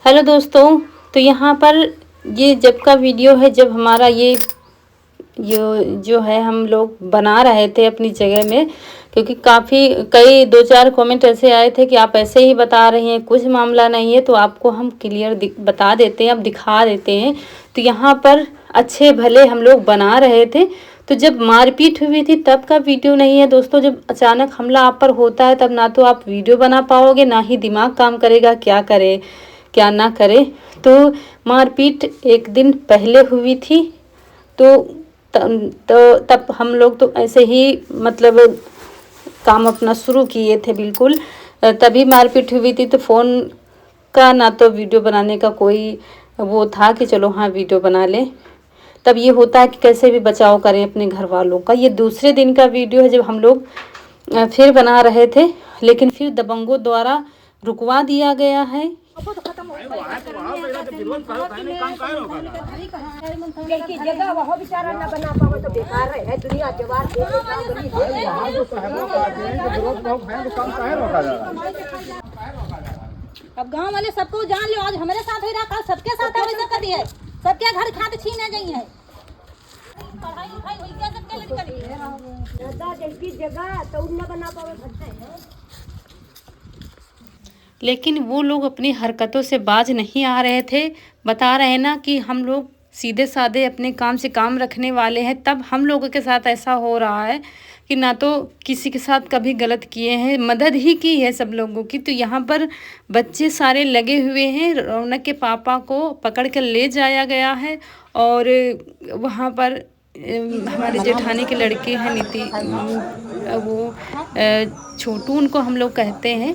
Hello दोस्तों। तो यहाँ पर ये जब का वीडियो है, जब हमारा ये जो है हम लोग बना रहे थे अपनी जगह में, क्योंकि कई 2-4 कमेंट ऐसे आए थे कि आप ऐसे ही बता रही हैं, कुछ मामला नहीं है, तो आपको हम क्लियर बता देते हैं, अब दिखा देते हैं। तो यहाँ पर अच्छे भले हम लोग बना रहे थे, तो जब मारपीट हुई थी तब का वीडियो नहीं है दोस्तों। जब अचानक हमला आप पर होता है तब ना तो आप वीडियो बना पाओगे, ना ही दिमाग काम करेगा क्या करे क्या ना करे। तो मारपीट एक दिन पहले हुई थी, तो तब हम लोग तो ऐसे ही मतलब काम अपना शुरू किए थे बिल्कुल, तभी मारपीट हुई थी। तो फ़ोन का ना तो वीडियो बनाने का कोई वो था कि चलो हाँ वीडियो बना लें। तब ये होता है कि कैसे भी बचाव करें अपने घर वालों का। ये दूसरे दिन का वीडियो है जब हम लोग फिर बना रहे थे, लेकिन फिर दबंगों द्वारा रुकवा दिया गया है। अब गांव वाले सबको जान लो, आज हमारे साथ हो रहा, कल सबके साथ वैसा कर दिया है। सबके घर खाते छीने गई है। पढ़ाई लिखाई हुई क्या सबके लड़की की जगह तो उन्ना बना पावे सकते हैं। लेकिन वो लोग अपनी हरकतों से बाज नहीं आ रहे थे। बता रहे ना कि हम लोग सीधे साधे अपने काम से काम रखने वाले हैं, तब हम लोगों के साथ ऐसा हो रहा है कि ना तो किसी के साथ कभी गलत किए हैं, मदद ही की है सब लोगों की। तो यहाँ पर बच्चे सारे लगे हुए हैं। रौनक के पापा को पकड़ कर ले जाया गया है और वहाँ पर हमारे जेठानी के लड़के हैं वो छोटू उनको हम लोग कहते हैं,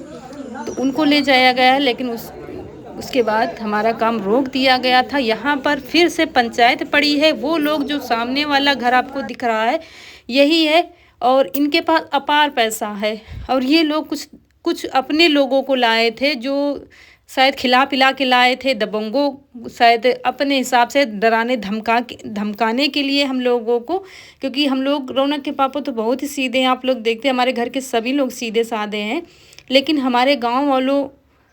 तो उनको ले जाया गया है। लेकिन उसके बाद हमारा काम रोक दिया गया था। यहाँ पर फिर से पंचायत पड़ी है। वो लोग जो सामने वाला घर आपको दिख रहा है यही है, और इनके पास अपार पैसा है। और ये लोग कुछ अपने लोगों को लाए थे, जो शायद खिला पिला के लाए थे। दबंगों शायद अपने हिसाब से डराने धमकाने के लिए हम लोगों को, क्योंकि हम लोग रौनक के पापा तो बहुत ही सीधे हैं। आप लोग देखते हैं हमारे घर के सभी लोग सीधे साधे हैं, लेकिन हमारे गांव वालों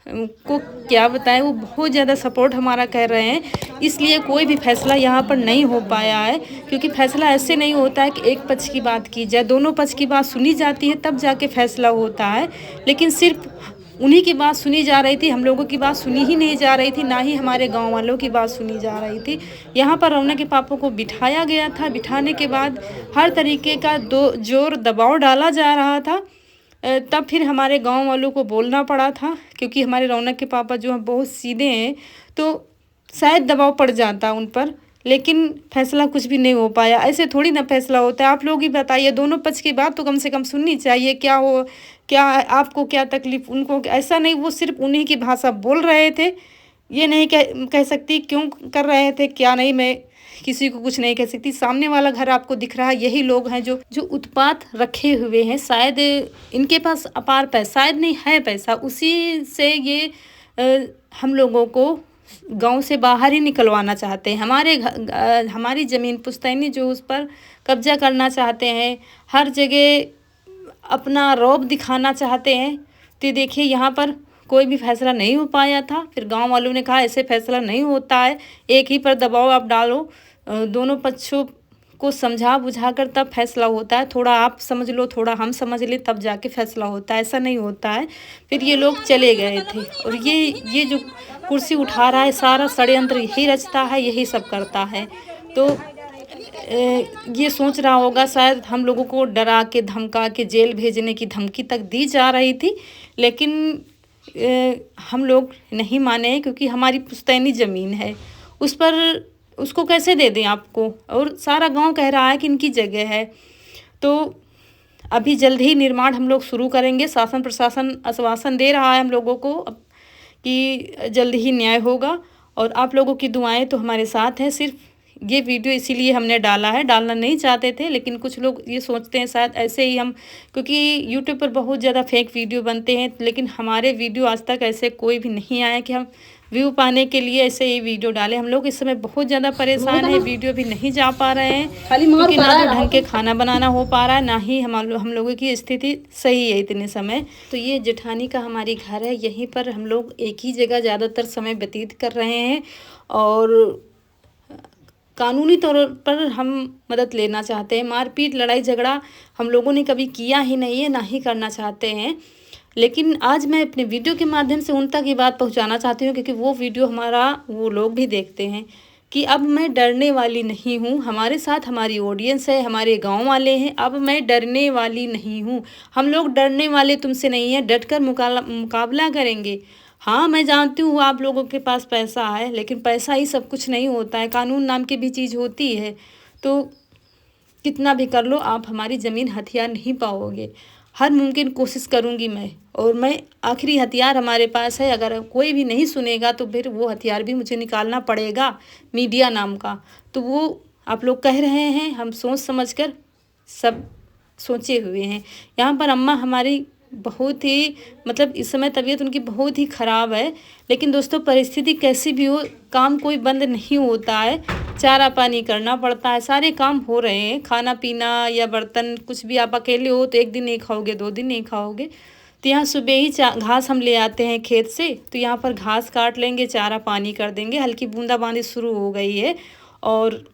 को क्या बताएं, वो बहुत ज़्यादा सपोर्ट हमारा कर रहे हैं। इसलिए कोई भी फैसला यहाँ पर नहीं हो पाया है, क्योंकि फैसला ऐसे नहीं होता है कि एक पक्ष की बात की जाए, दोनों पक्ष की बात सुनी जाती है तब जाके फैसला होता है। लेकिन सिर्फ उन्हीं की बात सुनी जा रही थी, हम लोगों की बात सुनी ही नहीं जा रही थी, ना ही हमारे गांव वालों की बात सुनी जा रही थी। यहाँ पर रौनक के पापा को बिठाया गया था। बिठाने के बाद हर तरीके का जोर दबाव डाला जा रहा था। तब फिर हमारे गांव वालों को बोलना पड़ा था, क्योंकि हमारे रौनक के पापा जो हैं बहुत सीधे हैं, तो शायद दबाव पड़ जाता उन पर। लेकिन फैसला कुछ भी नहीं हो पाया। ऐसे थोड़ी ना फैसला होता है। आप लोग ही बताइए, दोनों पक्ष की बात तो कम से कम सुननी चाहिए। क्या आपको क्या तकलीफ़, उनको ऐसा नहीं, वो सिर्फ उन्हीं की भाषा बोल रहे थे। ये नहीं कह सकती क्यों कर रहे थे क्या नहीं, मैं किसी को कुछ नहीं कह सकती। सामने वाला घर आपको दिख रहा है, यही लोग हैं जो उत्पात रखे हुए हैं। शायद इनके पास अपार पैसा, शायद नहीं है पैसा, उसी से ये हम लोगों को गांव से बाहर ही निकलवाना चाहते हैं। हमारी ज़मीन पुश्तैनी जो, उस पर कब्जा करना चाहते हैं। हर जगह अपना रौब दिखाना चाहते हैं। तो देखिए यहाँ पर कोई भी फैसला नहीं हो पाया था। फिर गांव वालों ने कहा ऐसे फैसला नहीं होता है, एक ही पर दबाव आप डालो, दोनों पक्षों को समझा बुझा कर तब फैसला होता है। थोड़ा आप समझ लो, थोड़ा हम समझ ले, तब जाके फैसला होता है, ऐसा नहीं होता है। फिर ये लोग चले गए थे। और ये जो कुर्सी उठा रहा है, सारा षड्यंत्र यही रचता है, यही सब करता है। तो ये सोच रहा होगा शायद हम लोगों को डरा के धमका के जेल भेजने की धमकी तक दी जा रही थी, लेकिन हम लोग नहीं माने, क्योंकि हमारी पुश्तैनी ज़मीन है, उस पर उसको कैसे दे दें आपको। और सारा गांव कह रहा है कि इनकी जगह है। तो अभी जल्द ही निर्माण हम लोग शुरू करेंगे। शासन प्रशासन आश्वासन दे रहा है हम लोगों को कि जल्द ही न्याय होगा, और आप लोगों की दुआएं तो हमारे साथ हैं। सिर्फ ये वीडियो इसीलिए हमने डाला है, डालना नहीं चाहते थे, लेकिन कुछ लोग ये सोचते हैं शायद ऐसे ही हम, क्योंकि यूट्यूब पर बहुत ज़्यादा फेक वीडियो बनते हैं, लेकिन हमारे वीडियो आज तक ऐसे कोई भी नहीं आया कि हम व्यू पाने के लिए ऐसे ही वीडियो डालें। हम लोग इस समय बहुत ज़्यादा परेशान हैं, वीडियो भी नहीं जा पा रहे हैं, क्योंकि ना तो ढंग के खाना बनाना हो पा रहा है, ना ही हम लोगों की स्थिति सही है इतने समय। तो ये जेठानी का हमारी घर है, यहीं पर हम लोग एक ही जगह ज़्यादातर समय व्यतीत कर रहे हैं और कानूनी तौर पर हम मदद लेना चाहते हैं। मारपीट लड़ाई झगड़ा हम लोगों ने कभी किया ही नहीं है, ना ही करना चाहते हैं, लेकिन आज मैं अपने वीडियो के माध्यम से उन तक ये बात पहुंचाना चाहती हूँ, क्योंकि वो वीडियो हमारा वो लोग भी देखते हैं कि अब मैं डरने वाली नहीं हूँ। हमारे साथ हमारी ऑडियंस है, हमारे गांव वाले हैं, अब मैं डरने वाली नहीं हूँ। हम लोग डरने वाले तुमसे नहीं हैं, डटकर मुकाबला करेंगे। हाँ, मैं जानती हूँ आप लोगों के पास पैसा है, लेकिन पैसा ही सब कुछ नहीं होता है, कानून नाम की भी चीज़ होती है। तो कितना भी कर लो, आप हमारी ज़मीन हथियार नहीं पाओगे। हर मुमकिन कोशिश करूँगी मैं, और मैं आखिरी हथियार हमारे पास है। अगर कोई भी नहीं सुनेगा तो फिर वो हथियार भी मुझे निकालना पड़ेगा, मीडिया नाम का। तो वो आप लोग कह रहे हैं, हम सोच समझ कर सब सोचे हुए हैं। यहाँ पर अम्मा हमारी बहुत ही, मतलब इस समय तबीयत उनकी बहुत ही ख़राब है, लेकिन दोस्तों परिस्थिति कैसी भी हो, काम कोई बंद नहीं होता है, चारा पानी करना पड़ता है, सारे काम हो रहे हैं, खाना पीना या बर्तन कुछ भी। आप अकेले हो तो एक दिन नहीं खाओगे, 2 दिन नहीं खाओगे। तो यहाँ सुबह ही घास हम ले आते हैं खेत से, तो यहाँ पर घास काट लेंगे, चारा पानी कर देंगे, हल्की बूंदाबांदी शुरू हो गई है, और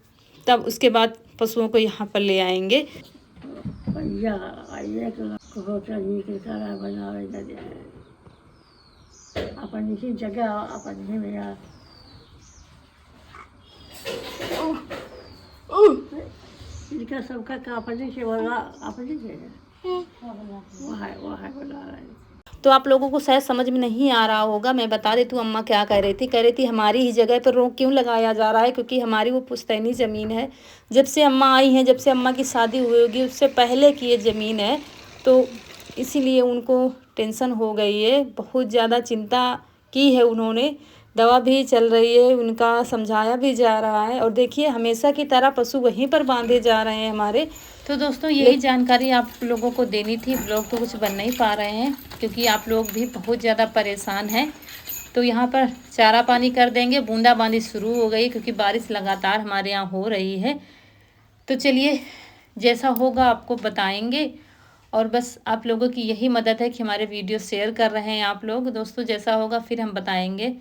तब उसके बाद पशुओं को यहाँ पर ले आएंगे। भैया आइए तो के सारा बनावे दे अपन इसी जगह अपन ही में यार इनका सबका का अपने से बोला, अपने से वो है बोला रहा है। तो आप लोगों को शायद समझ में नहीं आ रहा होगा, मैं बता देती हूँ अम्मा क्या कह रही थी हमारी ही जगह पर रोक क्यों लगाया जा रहा है, क्योंकि हमारी वो पुश्तैनी ज़मीन है। जब से अम्मा आई हैं, जब से अम्मा की शादी हुई होगी, उससे पहले की ये ज़मीन है, तो इसीलिए उनको टेंशन हो गई है, बहुत ज़्यादा चिंता की है उन्होंने। दवा भी चल रही है, उनका समझाया भी जा रहा है, और देखिए हमेशा की तरह पशु वहीं पर बांधे जा रहे हैं हमारे। तो दोस्तों यही जानकारी आप लोगों को देनी थी। ब्लॉग तो कुछ बन नहीं पा रहे हैं, क्योंकि आप लोग भी बहुत ज़्यादा परेशान हैं। तो यहाँ पर चारा पानी कर देंगे, बूंदाबांदी शुरू हो गई, क्योंकि बारिश लगातार हमारे यहाँ हो रही है। तो चलिए जैसा होगा आपको बताएंगे, और बस आप लोगों की यही मदद है कि हमारे वीडियो शेयर कर रहे हैं आप लोग। दोस्तों जैसा होगा फिर हम बताएंगे।